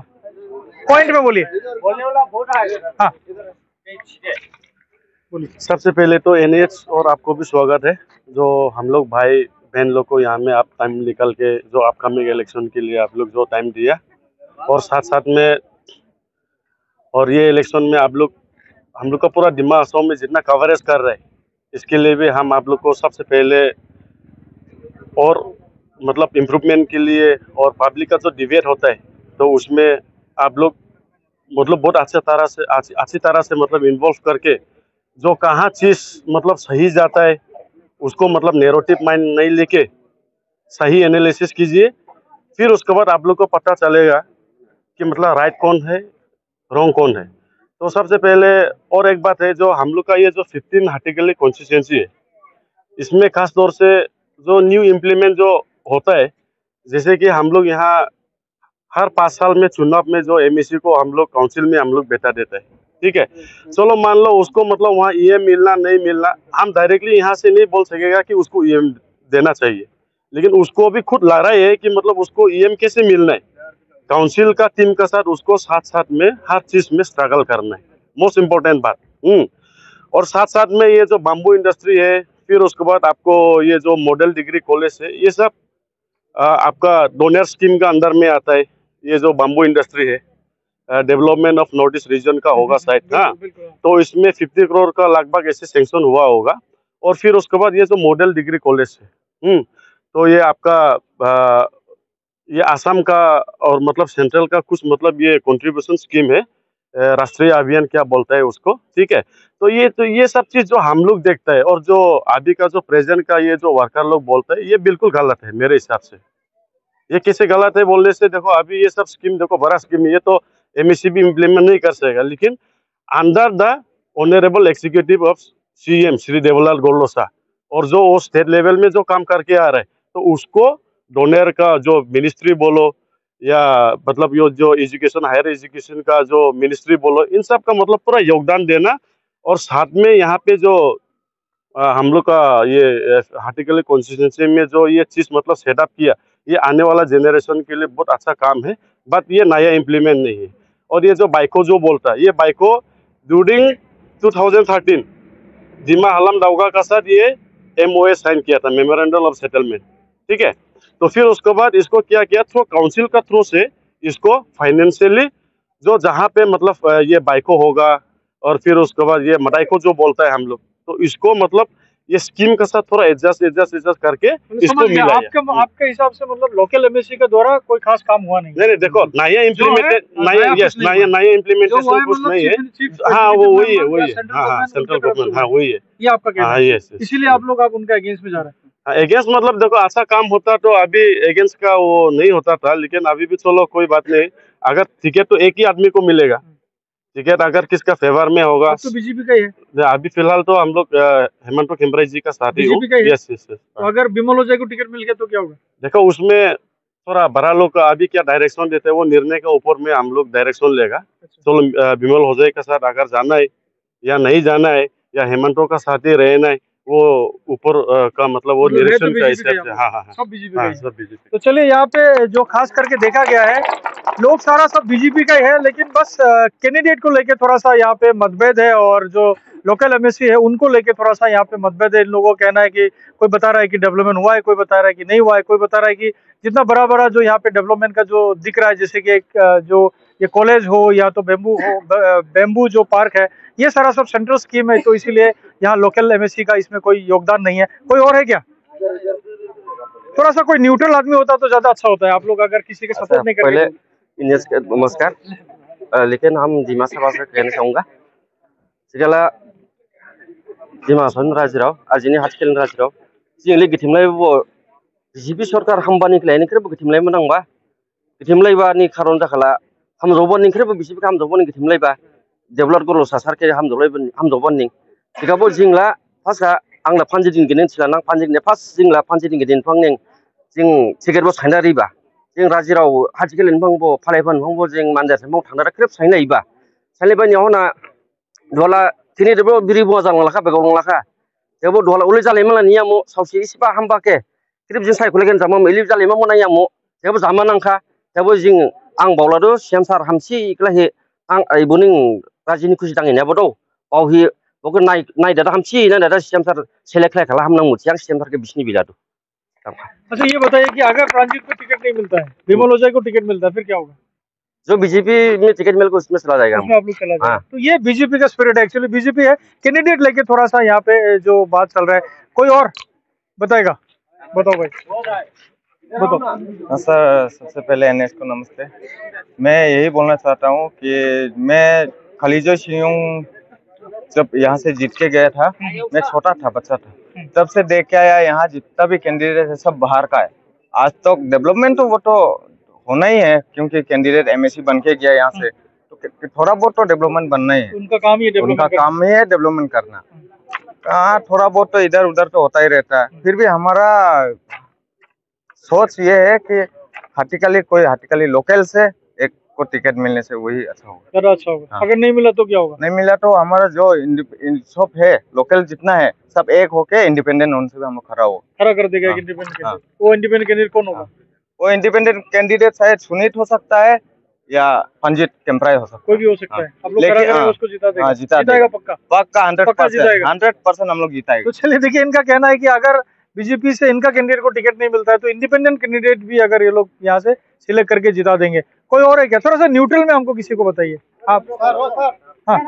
[SPEAKER 1] पॉइंट में बोलिए। हाँ,
[SPEAKER 15] सबसे पहले तो NH और आपको भी स्वागत है, जो हम लोग भाई बहन लोग को यहाँ में आप टाइम निकल के जो अपकमिंग इलेक्शन के लिए आप लोग जो टाइम दिया, और साथ साथ में और ये इलेक्शन में आप लोग हम लोग का पूरा दिमाग असम में जितना कवरेज कर रहे हैं, इसके लिए भी हम आप लोग को सबसे पहले और मतलब इम्प्रूवमेंट के लिए, और पब्लिक का जो डिबेट होता है तो उसमें आप लोग मतलब बहुत अच्छी तरह से मतलब इन्वॉल्व करके जो कहाँ चीज़ मतलब सही जाता है उसको मतलब नेरेटिव माइंड नहीं लेके सही एनालिसिस कीजिए, फिर उसके बाद आप लोग को पता चलेगा कि मतलब राइट कौन है रॉन्ग कौन है। तो सबसे पहले और एक बात है, जो हम लोग का ये जो 15 हाथीगली कॉन्स्टिट्यूंसी है, इसमें खास तौर से जो न्यू इम्प्लीमेंट जो होता है, जैसे कि हम लोग यहाँ हर 5 साल में चुनाव में जो एमएसी को हम लोग काउंसिल में हम लोग बैठा देते हैं, ठीक है। चलो मान लो उसको मतलब वहाँ ईएम मिलना नहीं मिलना, हम डायरेक्टली यहाँ से नहीं बोल सकेगा कि उसको ईएम देना चाहिए, लेकिन उसको भी खुद ला रहा है कि मतलब उसको ईएम कैसे मिलना है। काउंसिल का टीम के साथ उसको साथ साथ में हर चीज में स्ट्रगल करना है, मोस्ट इम्पोर्टेंट बात। और साथ साथ में ये जो बाम्बू इंडस्ट्री है, फिर उसके बाद आपको ये जो मॉडल डिग्री कॉलेज है, ये सब आपका डोनर स्कीम का अंदर में आता है। ये जो बाम्बू इंडस्ट्री है, development of north east region का होगा शायद, हाँ, तो इसमें 50 करोड़ का लगभग ऐसे सैंक्शन हुआ होगा। और फिर उसके बाद ये जो मॉडल डिग्री कॉलेज है, तो ये आपका ये आसाम का और मतलब सेंट्रल का कुछ मतलब ये कंट्रीब्यूशन स्कीम है, राष्ट्रीय अभियान क्या बोलता है उसको, ठीक है। तो ये सब चीज जो हम लोग देखता है और जो अभी का जो प्रेजेंट का ये जो वर्कर लोग बोलते हैं, ये बिल्कुल गलत है मेरे हिसाब से। ये कैसे गलत है बोलने से, देखो अभी ये सब स्कीम देखो बड़ा स्कीम है, ये तो एमएससी भी इम्प्लीमेंट नहीं कर सकेगा, लेकिन under the honourable executive of CM Shri Devlal Golosa, और जो वो स्टेट लेवल में जो काम करके आ रहा है, तो उसको डोनर का जो मिनिस्ट्री बोलो या मतलब ये जो एजुकेशन हायर एजुकेशन का जो मिनिस्ट्री बोलो, इन सब का मतलब पूरा योगदान देना। और साथ में यहाँ पे जो हम लोग का ये हाटीगली कॉन्स्टिट्यूंसी में जो ये चीज मतलब सेटअप किया, ये आने वाला जनरेशन के लिए बहुत अच्छा काम है, बट ये नया इम्प्लीमेंट नहीं है। और ये जो बाइको जो बोलता है, ये बाइको ड्यूरिंग 2013 दिमा हलम दाउगा का साथ ये MOA साइन किया था, मेमोरेंडम ऑफ सेटलमेंट, ठीक है। तो फिर उसके बाद इसको क्या किया, थ्रू काउंसिल का थ्रू से इसको फाइनेंशियली जो जहाँ पे मतलब ये बाइको होगा, और फिर उसके बाद ये मडाइको जो बोलता है हम लोग, तो इसको मतलब ये स्कीम के साथ थोड़ा एडजस्ट करके इसको मिला है।
[SPEAKER 1] आपके हिसाब से मतलब लोकल एमएससी के द्वारा कोई खास काम हुआ नहीं?
[SPEAKER 15] नहीं, देखो नया इम्प्लीमेंटेशन कुछ नहीं है। हाँ, वो वही है, हाँ, सेंट्रल गवर्नमेंट, हाँ वही है,
[SPEAKER 1] ये आपका कहना है।
[SPEAKER 15] यस,
[SPEAKER 1] इसीलिए आप लोग उनके अगेंस्ट में जा रहे हैं?
[SPEAKER 15] अगेंस्ट मतलब देखो अच्छा काम होता तो अभी अगेंस्ट का वो नहीं होता था, लेकिन अभी भी चलो कोई बात नहीं। अगर टिकट तो एक ही आदमी को मिलेगा, टिकट अगर किसका फेवर में होगा।
[SPEAKER 1] तो बीजेपी का ही है
[SPEAKER 15] अभी फिलहाल तो हम लोग हेमंत खेमराई जी का साथी हूँ। यस।
[SPEAKER 1] तो अगर बिमल हो जाए को टिकट मिल गया तो क्या होगा?
[SPEAKER 15] देखो उसमें थोड़ा बड़ा लोग अभी क्या डायरेक्शन देते हैं, वो निर्णय के ऊपर में हम लोग डायरेक्शन लेगा। चलो बिमल हो जाए का साथ अगर जाना है या नहीं जाना है, या हेमंतो का साथ ही रहना है, वो ऊपर का मतलब वो निरीक्षण का हिसाब से। हाँ,
[SPEAKER 1] सब बीजेपी। तो चलिए, यहाँ पे जो खास करके देखा गया है, लोग सारा सब बीजेपी का ही है, लेकिन बस कैंडिडेट को लेके थोड़ा सा यहाँ पे मतभेद है, और जो लोकल एमएससी है उनको लेके थोड़ा सा यहाँ पे मतभेद है। इन लोगों का कहना है कि कोई बता रहा है कि डेवलपमेंट हुआ है, कोई बता रहा है कि नहीं हुआ है, कोई बता रहा है कि जितना बड़ा बड़ा जो यहाँ पे डेवलपमेंट का जो दिख रहा है, जैसे कि एक जो ये कॉलेज हो या तो बेम्बू जो पार्क है, ये सारा सब सेंट्रल स्कीम है, तो इसीलिए यहाँ लोकल एमएससी का इसमें कोई योगदान नहीं है। कोई और है क्या? थोड़ा सा कोई न्यूट्रल आदमी होता तो ज्यादा अच्छा होता है। आप लोग अगर किसी के सपोर्ट नहीं करेंगे।
[SPEAKER 10] नमस्कार, लेकिन हम दिमासा बात कहना चाहूँगा सिगला दिमासन राजिराव आजिनी हाथिखेल राजिराव जिंगले गिथिमलाय वो बीजेपी सरकार हमबानी लायनि खरब गिथिमलाय मोनांबा गिथिमलायबा नि खारन जाखाला हमजोबन खरब बीजेपी का हमजोबन गिथिमलायबा डेवलप गरो सासार के हमजोबन नि सिगाबो जिंगला फासा आंला फानजि दिन गिनेन सिलानां फानजि ने फास जिंगला फानजि दिन गिदेन फांनें जिं सिगेरबो साइनारिबा जों राजिराव हाथिखेल फांबो फालायफान फांबो जों मानजासे माव थांनारा खरब साइनायबा साइनायबानि होना दोला तिनि देबो बिरि बुआ जांलाखा बेगंलाखा देबो दोला उले जालायमाला नियामो सावसि इसिबा हामबाके खरब जों साइखुलेगेन जामा मेलि जालायमा मनायामो देबो जामा नांखा देबो जिं आं बावलादो सेमसार हामसि इक्लाहे आं आइबोनिं राजिनि खुसि दांगिनाबो दो बावहि बको नाय दादा हामसि ना दादा सेमसार सेलेक्ट खाला हामनां मुथि आं सेमसार के बिसनि बिलादो।
[SPEAKER 1] अच्छा, ये बताइए कि अगर ट्रांजिट को टिकट नहीं मिलता है, बिमल हो जाए को टिकट मिलता है, फिर क्या होगा?
[SPEAKER 10] जो बीजेपी में टिकट मिल को उसमें चला जाएगा,
[SPEAKER 1] उसमें आप लोग चला जाएगा। तो ये बीजेपी का स्पिरिट है, एक्चुअली बीजेपी है। कैंडिडेट लेके थोड़ा सा यहाँ पे जो बात चल रहा है, कोई और बताएगा? बताओ भाई, बताओ।
[SPEAKER 16] सर, सबसे पहले एनएस को नमस्ते। मैं यही बोलना चाहता हूँ कि मैं खलीजो शियों जब यहाँ से जीत के गया था, मैं छोटा था, बच्चा था, तब से देख के आया यहाँ जितना भी कैंडिडेट है सब बाहर का है। आज तक डेवलपमेंट तो वो तो होना ही है, क्योंकि कैंडिडेट एमएससी बन के गया यहाँ से, तो थोड़ा बहुत तो डेवलपमेंट बनना ही है।
[SPEAKER 1] उनका काम ही
[SPEAKER 16] है डेवलपमेंट करना। हाँ, थोड़ा बहुत तो इधर उधर तो होता ही रहता है। फिर भी हमारा सोच ये है कि हाटीकली लोकल से एक को टिकट मिलने से वही अच्छा होगा,
[SPEAKER 1] ज्यादा अच्छा होगा। अगर नहीं मिला तो क्या होगा?
[SPEAKER 16] नहीं मिला तो हमारा जो सब है लोकल जितना है सब एक होके इंडिपेंडेंट उनसे भी हम खड़ा हो
[SPEAKER 1] खड़ा कर देगा एक इंडिपेंडेंट कैंडिडेट। वो इंडिपेंडेंट कैंडिडेट कौन होगा?
[SPEAKER 16] वो इंडिपेंडेंट कैंडिडेट शायद सुनीत हो सकता है या पंजित कैंपराय हो सकता है,
[SPEAKER 1] कोई भी हो सकता है। आप लोग खड़ा करेंगे उसको जिता देगा।
[SPEAKER 16] जिताएगा
[SPEAKER 1] पक्का
[SPEAKER 16] 100% हम लोग जिताएगा।
[SPEAKER 1] तो चलिए देखिए, इनका कहना है कि अगर बीजेपी से इनका कैंडिडेट को टिकट नहीं मिलता है तो इंडिपेंडेंट कैंडिडेट भी अगर ये लोग यहाँ से सिलेक्ट करके जिता देंगे। कोई और है क्या? थोड़ा सा न्यूट्रल में हमको किसी को बताइए आप। हाँ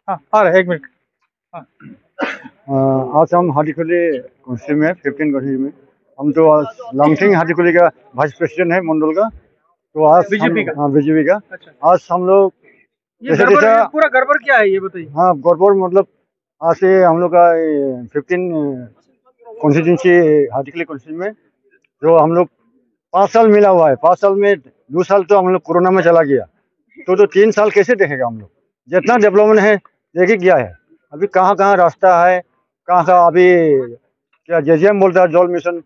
[SPEAKER 1] हाँ आ रहे, एक मिनट।
[SPEAKER 17] आज हम हाटीखली कॉन्स्टिट्यूंसी में 15 कॉन्स्टिट्यूंसी में हम तो लांगथिंग हाटीखली का वाइस प्रेसिडेंट है मंडल का। तो आज बीजेपी का आज हम लोग
[SPEAKER 1] ये पूरा गड़बड़ क्या है ये बताइए।
[SPEAKER 17] हाँ, गड़बड़ मतलब आज से हम लोग का 15 कॉन्स्टिट्यूंसी हाटीखली कॉन्स्टिट्यूंसी में जो हम लोग 5 साल मिला हुआ है। 5 साल में 2 साल तो हम लोग कोरोना में चला गया, तो 3 साल कैसे देखेगा हम लोग? जितना डेवलपमेंट है देख ही गया है। अभी कहाँ कहाँ रास्ता है, कहाँ अभी क्या जेजेएम बोलता है जल मिशन,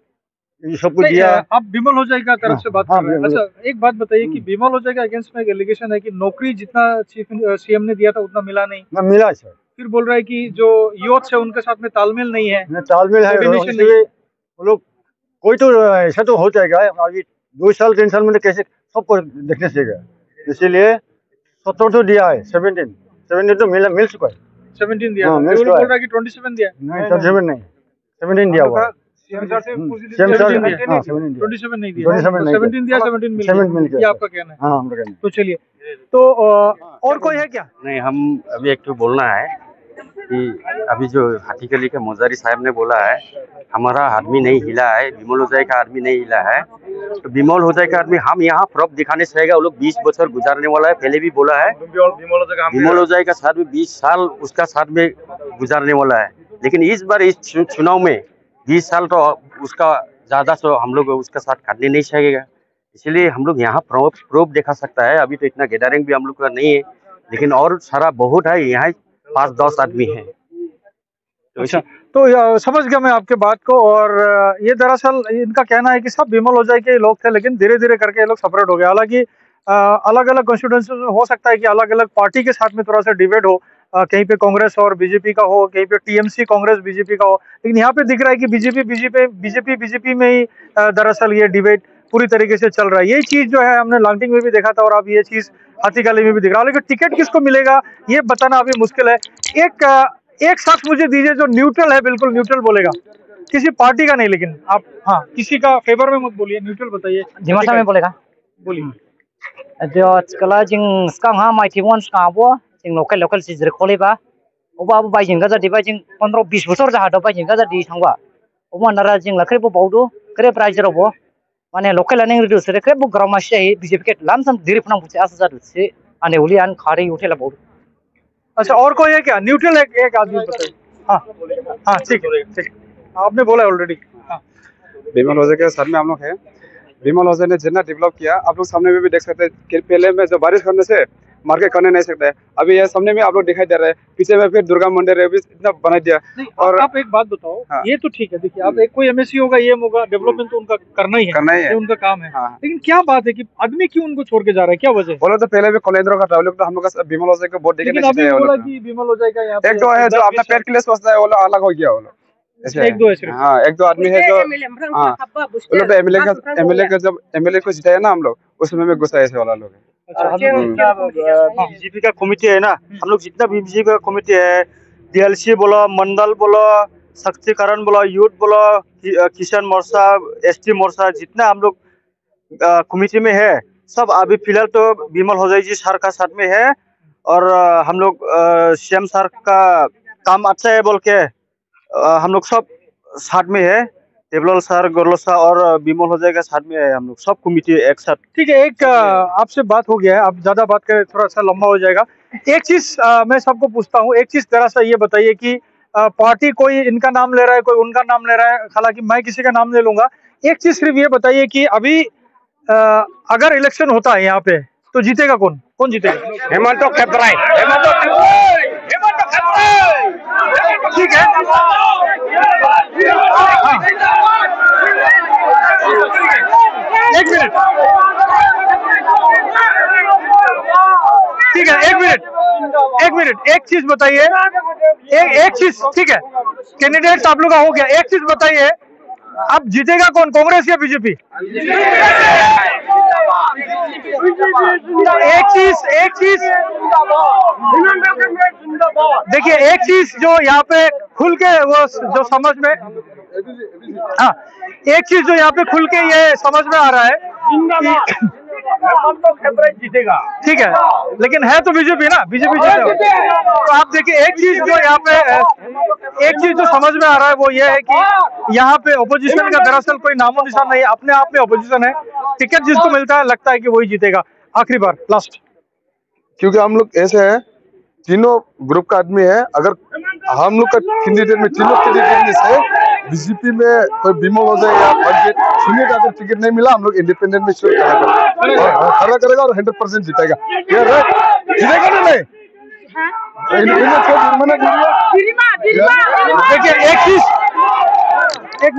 [SPEAKER 17] ये सब कुछ दिया।
[SPEAKER 1] आप बिमल हो जाएगा तरफ से बात कर रहे हैं। अच्छा एक बात बताइए कि बिमल हो जाएगा अगेंस्ट में एक एलिगेशन है कि नौकरी जितना सीएम ने दिया था उतना मिला नहीं।
[SPEAKER 17] मिला सर।
[SPEAKER 1] फिर बोल रहा है कि जो यूथ है उनके साथ में तालमेल नहीं है।
[SPEAKER 17] तालमेल है वो लोग कोई तो ऐसा तो हो जाएगा। अभी 2 साल 3 साल में कैसे सबको देखने से, इसीलिए 17 तो दिया है। 17 तो मिल चुका है।
[SPEAKER 1] 17 दिया है। बोल रहा है कि 27 दिया है।
[SPEAKER 17] नहीं 27 नहीं, 17 दिया हुआ है।
[SPEAKER 1] 27 नहीं दिया, 17 दिया, 17 मिल गया। ये आपका कहना है?
[SPEAKER 17] हाँ, हमका कहना है।
[SPEAKER 1] तो चलिए, तो और कोई है क्या?
[SPEAKER 10] नहीं, हम अभी एक तो बोलना है कि अभी जो हाटीकली के मोजारी साहब ने बोला है हमारा आदमी नहीं हिला है, बिमल हो जाए का आदमी नहीं हिला है। तो बिमल हो जाए का आदमी हम यहाँ प्रूफ दिखाने से आएगा। वो लोग 20 बछर गुजारने वाला है, पहले भी बोला है। बिमल हो जाए का साथ में 20 साल उसका साथ में गुजारने वाला है। लेकिन इस बार इस चुनाव में 20 साल तो उसका ज्यादा तो हम लोग उसका साथ काटने नहीं चाहिएगा। इसलिए हम लोग यहाँ प्रूफ दिखा सकता है। अभी तो इतना गैदरिंग भी हम लोग का नहीं है, लेकिन और सारा बहुत है। यहाँ 5-10 आदमी है।
[SPEAKER 1] अच्छा, तो समझ गया मैं आपके बात को। और ये दरअसल इनका कहना है कि सब बिमल हो जाए के लोग थे, लेकिन धीरे धीरे करके ये लोग सेपरेट हो गए। हालांकि अलग अलग कॉन्स्टिट्यूंसी में हो सकता है कि अलग अलग पार्टी के साथ में थोड़ा सा डिबेट हो, कहीं पे कांग्रेस और बीजेपी का हो, कहीं पे टीएमसी कांग्रेस बीजेपी का हो। लेकिन यहाँ पे दिख रहा है कि बीजेपी में ही दरअसल ये डिबेट पूरी तरीके से चल रहा है। यही चीज जो है हमने लांगटिंग में भी देखा था और अब ये चीज हाथीकाली में भी दिख रहा है। लेकिन टिकट किसको मिलेगा ये बताना अभी मुश्किल है। एक शख्स मुझे दीजिए जो न्यूट्रल है, बिल्कुल न्यूट्रल बोलेगा, किसी पार्टी का नहीं। लेकिन आप हाँ किसी का फेवर में मत बोलिए, न्यूट्रल बताइए।
[SPEAKER 8] दिमासा में बोलेगा,
[SPEAKER 1] बोलिए।
[SPEAKER 8] जो आजकल जिंग स्कांग हा माइथिवन स्कांगबो जिंग लोकल सिजर खोलेबा ओबा अब बाइजिंगा जादिबा जिंग 15-20 बोसोर जाहादो बाइजिंगा जादि थांबा ओबा नारा जिंग लखरेबो बावदो क्रेब राइजरबो माने लोकल लानिंग रिड्यूस रे क्रेब ग्रामासि बीजेपी के लामसम दिरिफनां बुचे आसा जादु से आने उली आन खारे उठेला बावदो।
[SPEAKER 1] अच्छा, और कोई है क्या? न्यूट्रल एक आदमी बताइए। हाँ हाँ ठीक है, आपने बोला ऑलरेडी। हाँ,
[SPEAKER 6] बिमल ओझा के साथ में हम लोग हैं। बिमल ओझा ने जितना डेवलप किया आप लोग सामने में भी देख सकते हैं कि पहले में जो बारिश करने से मार्केट करने नहीं सकता है, अभी ये सामने में आप लोग दिखाई दे रहे हैं। पीछे में फिर दुर्गा मंदिर है, इतना बना दिया।
[SPEAKER 1] और आप एक बात बताओ। हाँ, ये तो ठीक है, देखिए आप एक कोई एमएससी होगा, ये होगा, डेवलपमेंट तो उनका करना ही है, ये उनका काम है। हाँ। लेकिन क्या बात है कि आदमी क्यों उनको छोड़ के जा रहा है, क्या वजह?
[SPEAKER 6] बोलो तो पहले भी कॉलेंद्रो का था, लोग तो हम लोग बिमल ओझा को वोट देके नहीं
[SPEAKER 1] बोला कि बिमल ओझा का यहाँ
[SPEAKER 6] एक दो है जो अपना पेट के लिए सोचता है, वो अलग हो गया। वो
[SPEAKER 1] एक दो है।
[SPEAKER 6] हाँ, एक दो आदमी है जो हाँ वो लोग एमएलए का जब एमएलए को जिताया ना हम लोग, उसमें भी गुस्सा ऐसे वाला लोग है।
[SPEAKER 12] बीजेपी का कमेटी है ना, हम लोग जितना भी बीजेपी का कमेटी है, डीएलसी बोलो, मंडल बोलो, शक्तिकरण बोलो, यूथ बोलो, किसान मोर्चा, एसटी मोर्चा, जितना हम लोग कमेटी में है सब अभी फिलहाल तो बिमल होजाई जी सर का साथ में है। और हम लोग सीएम सर का काम अच्छा है बोल के हम लोग सब साथ में है। देवलाल सर, गोरलो सर और बिमल हो जाएगा साथ में है, हम लोग सब कमिटी एक साथ।
[SPEAKER 1] ठीक है, एक आपसे बात हो गया है, आप ज्यादा बात करें थोड़ा सा लंबा हो जाएगा। एक चीज मैं सबको पूछता हूँ, एक चीज जरा सा ये बताइए कि पार्टी कोई इनका नाम ले रहा है, कोई उनका नाम ले रहा है, हालांकि मैं किसी का नाम ले लूंगा। एक चीज सिर्फ ये बताइए कि अभी अगर इलेक्शन होता है यहाँ पे तो जीतेगा कौन? कौन जीतेगा?
[SPEAKER 2] हेमंत खेपराय।
[SPEAKER 1] ठीक है। एक मिनट, एक चीज बताइए, एक चीज, ठीक है, कैंडिडेट आप लोग का हो गया, एक चीज बताइए, अब जीतेगा कौन, कांग्रेस या बीजेपी? एक चीज देखिए, एक चीज जो यहाँ पे खुल के वो जो समझ में, हाँ, एक चीज जो यहाँ पे खुल के ये समझ में आ रहा है कि जीतेगा, ठीक है, लेकिन है तो बीजेपी ना, बीजेपी जीतेगा। तो आप देखिए, एक चीज जो यहाँ पे, एक चीज जो समझ में आ रहा है वो ये है कि यहाँ पे ओपोजिशन का दरअसल कोई नामो निशान नहीं है, अपने आप में ओपोजिशन है, टिकट जिसको मिलता है लगता है कि वही जीतेगा आखिरी बार, लास्ट।
[SPEAKER 3] क्योंकि हम लोग ऐसे हैं, तीनों ग्रुप का आदमी है, अगर हम लोग का कैंडिडेट में तीनों कैंडिडेट में से बीजेपी में कोई बिमल हो जाए या बजट सुनिए, अगर टिकट नहीं मिला हम लोग इंडिपेंडेंट में शुरू खड़ा करेगा और 100% जीतेगा। जीतेगा ना नहीं?
[SPEAKER 1] देखिए, एक चीज, एक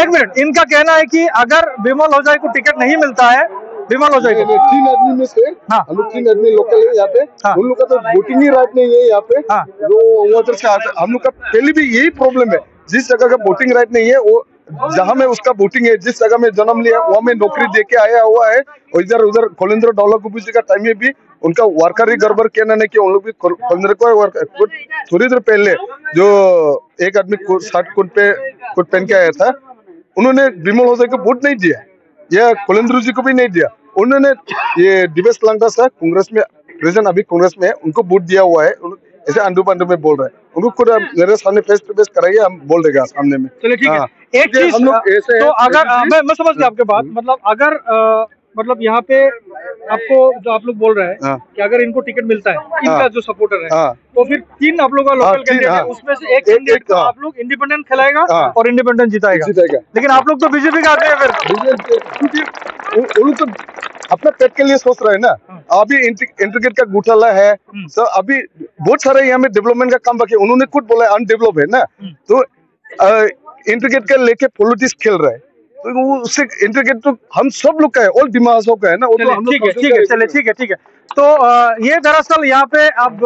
[SPEAKER 1] मिनट, इनका कहना है कि अगर बिमल हो जाए को टिकट नहीं मिलता है, बिमल हो जाएगा।
[SPEAKER 3] 3 आदमी में से हम लोग 3 आदमी लोकल है यहाँ पे, उन लोग का तो वोटिंग ही राइट नहीं है यहाँ पे, जो उधर से आते, हम लोग का पहले भी यही प्रॉब्लम है, जिस जगह का वोटिंग राइट नहीं है, वो जहाँ में उसका वोटिंग है, जिस जगह में जन्म लिया वहाँ में नौकरी दे के आया हुआ है, और इधर उधर खोलेंद्र डॉलर गुब्बी का टाइम में भी उनका वर्कर ही गड़बड़ कहना नहीं कि उन लोग भी खोलेंद्र को थोड़ी देर पहले जो एक आदमी शर्ट कोट पहन के आया था, उन्होंने बिमल हो जाए को वोट नहीं दिया, या खोलेंद्र जी को भी नहीं दिया, उन्होंने ये दिवेश लांगटा सर कांग्रेस में प्रेसिडेंट अभी कांग्रेस में है, उनको वोट दिया हुआ है, ऐसे अंडू पंडू में बोल रहे हैं, उनको खुद मेरे सामने फेस टू फेस कराइए, हम बोल देगा सामने में।
[SPEAKER 1] चलिए ठीक है, एक चीज हम लोग ऐसे तो अगर मैं समझ गया आपके बात, मतलब अगर मतलब यहाँ पे आपको जो आप लोग बोल रहे हैं कि अगर इनको टिकट मिलता है, इनका जो सपोर्टर है, तो फिर 3 आप लोग का लोकल कैंडिडेट है, उसमें से एक कैंडिडेट को आप लोग इंडिपेंडेंट खिलाएगा और इंडिपेंडेंट जिताएगा, लेकिन आप लोग तो बीजेपी का आते हैं फिर,
[SPEAKER 3] उन लोग तो अपना पेट के लिए सोच रहे हैं ना। अभी इंटीग्रेट का घोटाला है, सर अभी बहुत सारे यहाँ में डेवलपमेंट का काम बाकी, उन्होंने खुद बोला अनडेवलप है ना, तो इंटीग्रेट का लेके पॉलिटिक्स खेल रहा है, तो वो उससे इंटीग्रेट तो हम सब लोग का है, ऑल दिमाग का है ना, वो तो हम
[SPEAKER 1] ठीक है, चले ठीक है। तो ये दरअसल यहाँ पे अब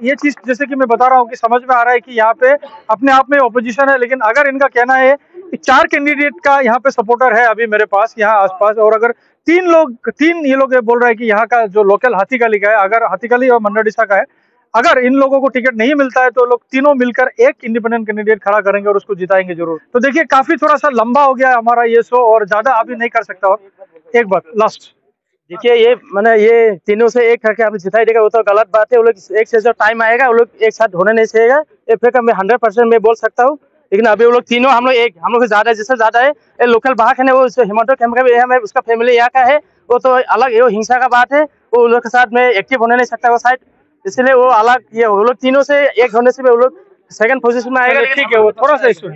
[SPEAKER 1] ये चीज जैसे कि मैं बता रहा हूँ कि समझ में आ रहा है कि यहाँ पे अपने आप में ओपोजिशन है, लेकिन अगर इनका कहना है कि 4 कैंडिडेट का यहाँ पे सपोर्टर है अभी मेरे पास यहाँ आसपास, और अगर 3 ये लोग बोल रहे हैं कि यहाँ का जो लोकल हाथीगली का है, अगर हाथीगली और मंडाडिसा का है, अगर इन लोगों को टिकट नहीं मिलता है तो लोग तीनों मिलकर एक इंडिपेंडेंट कैंडिडेट खड़ा करेंगे और उसको जिताएंगे जरूर। तो देखिए, काफी थोड़ा सा लंबा हो गया हमारा ये शो, और ज्यादा अभी नहीं कर सकता। और एक बात लास्ट,
[SPEAKER 12] देखिए, ये मैंने ये तीनों से एक करके आप जिताई देगा वो तो गलत बात है, वो लोग एक से जो टाइम आएगा वो लोग एक साथ होने नहीं चाहिए, ये फिर मैं 100% में बोल सकता हूँ, लेकिन अभी वो लोग तीनों हम लोग से ज्यादा, जिससे ज्यादा है लोकल बाहर है, वो हिमांशु खेमका उसका फैमिली यहाँ का है, वो तो अलग ये हिंसा का बात है, वो लोग के साथ में एक्टिव होने नहीं सकता वो साइड, इसलिए वो अलग, ये वो लोग तीनों से एक होने से वो लोग सेकंड पोजीशन में आएगा।
[SPEAKER 1] ठीक है, वो थोड़ा सा इशू है।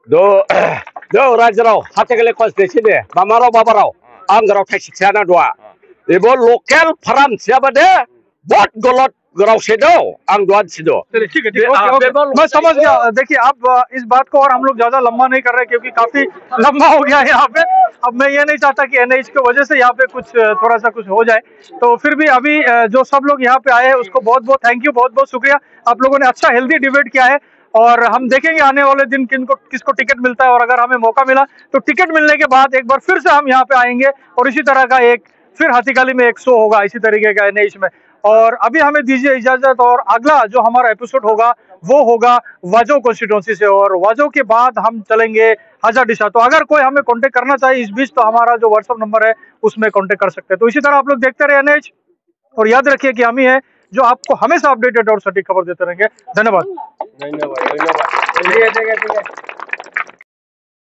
[SPEAKER 2] दो राजराव हाथीगली कॉन्स्टिट्यूएंसी बामाराव बाबाराव आंगराव थाइसिक्साना दवा एबो लोकल फार्म सियाबदे बहुत गलत गराव से दो आंग दुआ से दो।
[SPEAKER 1] ठीक है, ओके, मैं समझ गया। देखिए, अब इस बात को और हम लोग ज्यादा लंबा नहीं कर रहे क्योंकि काफी लंबा हो गया है यहाँ पे। अब मैं ये नहीं चाहता कि एनएच की वजह से यहाँ पे कुछ थोड़ा सा कुछ हो जाए, तो फिर भी अभी जो सब लोग यहाँ पे आए हैं उसको बहुत बहुत थैंक यू, बहुत बहुत शुक्रिया। आप लोगों ने अच्छा हेल्दी डिबेट किया है, और हम देखेंगे आने वाले दिन किसको टिकट मिलता है, और अगर हमें मौका मिला तो टिकट मिलने के बाद एक बार फिर से हम यहाँ पे आएंगे और इसी तरह का एक फिर हाथीगली में एक शो होगा इसी तरीके का एनएच में। और अभी हमें दीजिए इजाजत, और अगला जो हमारा एपिसोड होगा वो होगा वाजो कॉन्स्टिट्यूंसी से, और वाजो के बाद हम चलेंगे हाजाडिशा। तो अगर कोई हमें कांटेक्ट करना चाहिए इस बीच तो हमारा जो व्हाट्सएप नंबर है उसमें कांटेक्ट कर सकते हैं। तो इसी तरह आप लोग देखते रहे एनएच, और याद रखिए कि हम ही है जो आपको हमेशा अपडेटेड और सटीक खबर देते रहेंगे। धन्यवाद।